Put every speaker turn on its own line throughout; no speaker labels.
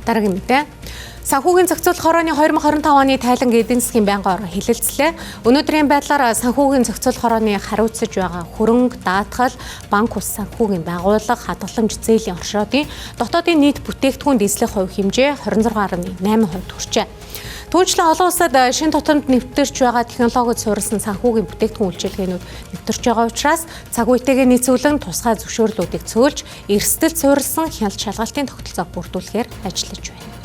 Дараагийн мэдээ. Санхүүгийн зохицуулах хорооны 2025 оны тайланг эдийн засгийн байнгын орон хэлэлцлээ. Өнөөдрийн байдлаар санхүүгийн зохицуулах хорооны хариуцаж байгаа хөрөнгө, даатгал, банк ус санхүүгийн байгууллага, хадгаламж зээлийн оршуудын дотоодын нийт бүтээгдэхүүн эзлэх хувь хэмжээ 26.8% хүрчээ. Түүнчлэн олон улсад шинэ тутамд нэвтэрч байгаа технологид суурилсан санхүүгийн бүтээгдэхүүн үйлчилгээнүүд нэвтэрч байгаа учраас цаг үетэйгээ нийцүүлэн тусгай зөвшөөрлүүдийг цөөлж, эрсдэл суурилсан хяналт шалгалтын тогтолцоог бүрдүүлэхээр ажиллаж байна.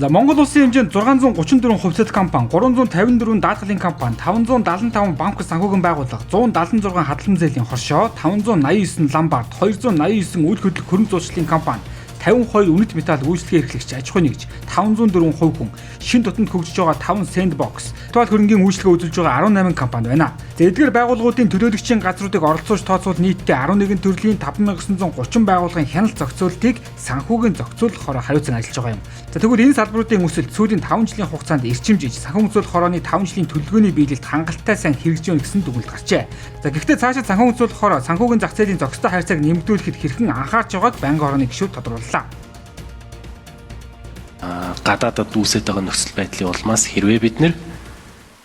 За Монгол улсын хэмжээнд 634 хувьцат компани, 354 даатгалын компани, 575 банк санхүүгийн байгууллага, 176 хадгаламж зээлийн хоршоо, 589 ламбард, 289 үйл хөдлөх хөрөнгө зуршлын компани, 52 үнэт металл үйлчлэгээ эрхлэгч аж ахуйн нэгж, 504 хувь хүн, шин тутамд хөгжиж байгаа 5 сэндбокс, виртуал хөрөнгийн үйлчлэгээ үзүүлж байгаа 18 компани байна. За эдгээр байгууллагуудын төлөөлөгчийн газруудыг оролцуулж тооцвол нийтдээ 11 төрлийн 5930 байгууллагын хяналт зохицуултыг санхүүгийн зохицуулах хороо хариуцан ажиллаж байгаа юм. За тэгвэл энэ салбаруудын өсөлт сүүлийн 5 жилийн хугацаанд эрчимжиж санхүүгийн зохицуулах хорооны 5 жилийн төлөвлөгөөний биелэлд хангалттай сайн хэрэгжиж байна гэсэн дүгнэлт гарчээ. За гэхдээ цаашид санхүүгийн зохицуулах хороо санхүүгийн зах зээлийн зохистой харьцааг нэмэгдүүлэхэд хэрхэн анхаарч байгааг байнгын орооны гишүүд тодрууллаа.
Гадаадад үүсэж байгаа нөхцөл байдлын улмаас хэрвээ бид нэр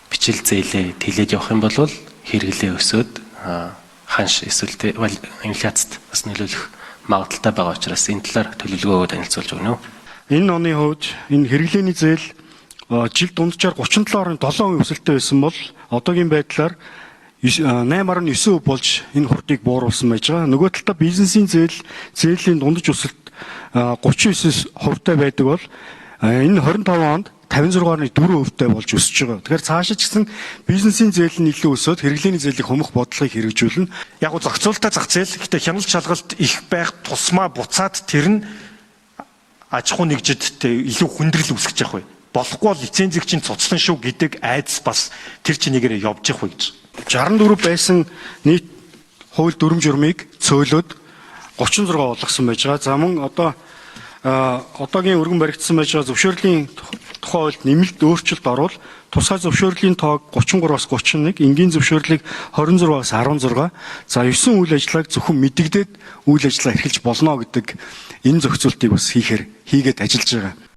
бичил зээлээ тэлээд явах юм бол хэрэглээ өсөөд ханш эсвэл инфляцид бас нөлөөлөх магадaltaй байгаа учраас энэ талаар төлөвлөгөөгөө танилцуулж өгнө.
Энэ оны хувьд энэ хэрэглээний зээл жил дунджаар 37.7% өсөлттэй байсан бол одоогийн байдлаар 8.9% болж энэ хурдыг бууруулсан байж байгаа. Нөгөө талдаа бизнесийн зээлийн дундаж өсөлт 39%тай байдаг бол энэ 25 онд 56.4%тай болж өсөж байгаа. Тэгэхээр цаашаа ч гэсэн бизнесийн зээл нь илүү өсөөд хэрэглээний зээлийн хумх бодлогыг хэрэгжүүлнэ.
Яг нь зохицуулалтаа зах зээл гэхдээ хяналт шалгалт их байх тусмаа буцаад тэр нь аж ахуй нэгжидтэй илүү хүндрэл үүсгэж явах вэ? Болохгүй бол лицензийг чинь цуцлан шүү гэдэг айдас бас тэр чинийгээр явж явах вэ гэж.
64 байсан нийт хууль дүрм журмыг цөөлөд 36 болгосон байж байгаа. За мөн одоогийн өргөн баригдсан байж байгаа зөвшөөрлийн тухай хуульд нэмэлт өөрчлөлт орвол тусгай зөвшөөрлийн тоог 33-аас 31, энгийн зөвшөөрлийг 26-аас 16, за 9 үйл ажиллагааг зөвхөн мэдэгдээд үйл ажиллагаа эрхэлж болно гэдэг энэ зохицуултыг бас хийгээд ажиллаж байгаа.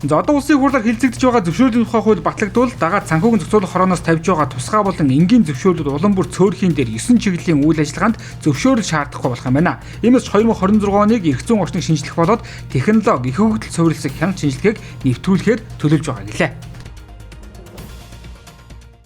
За одоо улсын хурлаар хилцэгдэж байгаа зөвшөөрлийн тухай хууль батлагдвал дагаад санхүүгийн зохицуулах хорооноос тавьж байгаа тусгай болон энгийн зөвшөөрлүүд улам бүр цөөрхийн дээр 9 чиглэлийн үйл ажиллагаанд зөвшөөрөл шаардахгүй болох юм байна. Иймээс 2026 оныг эрх зүйн орчныг шинжлэх болоод технологи, их хөгжил суурилсан хяналт шинжилгээг нэвтрүүлэхээр төлөвлөж байгаа гэлээ.